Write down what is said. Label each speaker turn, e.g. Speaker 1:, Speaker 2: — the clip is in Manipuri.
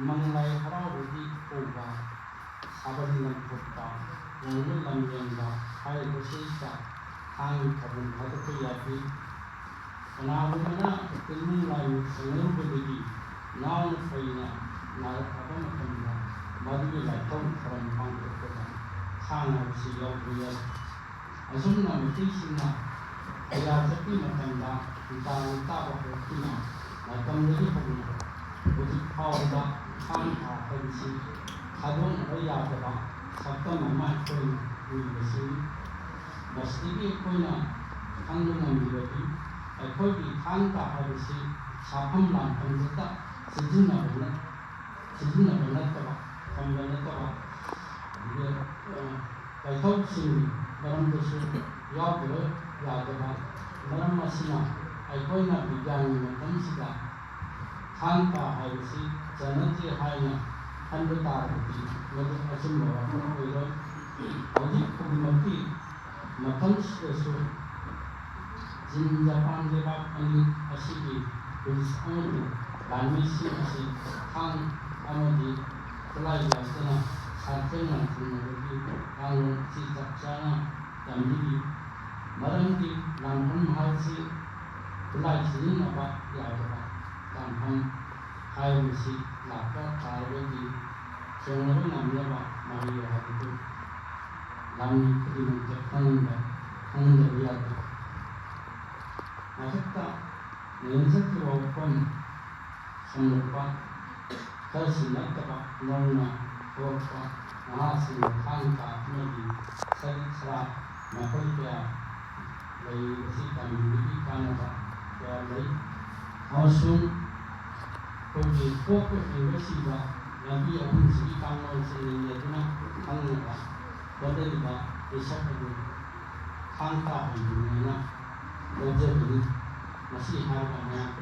Speaker 1: manglai harawudi uba sabarinam putta yanglu lamyanga hai busisa hang kabun hadatu yati anabumana tilmu lai sangaru budi naun faina nar abam kanda madu lai tom kharam hang putta hang si yawriya asumna mitisina aya sati matanda ta ta bakina matam ni paguna uji phawda hang ha pensi khadon aya ba sakam ma koi ni basi masdigi koina hanglu ngambilati akoi ki hang ta habisi sapham lam panjata sijuna bana ta ba kamlana ta ba ye kaithau sing daram dosu yabro yadaba daram masina aikoina bigyan matam sida hang ta habisi janati haina handata ti madu asumma wa oiro odi kumati matam su jin japan deba ani asigi is only lanmisi si hang amadi kelai yasana sarjana sunodi hang si takchana tamdi marangi lanham halsi kelai sin apa yadaba lanham haimisi lakka tarwedi songaru namyaba mariya haditu lami kudimang khangda yadu masakta nensaki wapam samlupa kasinataba nona wapa mahasin khangka nadi sarikra makoya lai sitam bidi kanaba ya lai asun kogi poko ingesiba nabi ahun sigi kamon sini yatuna khangba badaliba isapadu khangka hiduna wajah ini masih harga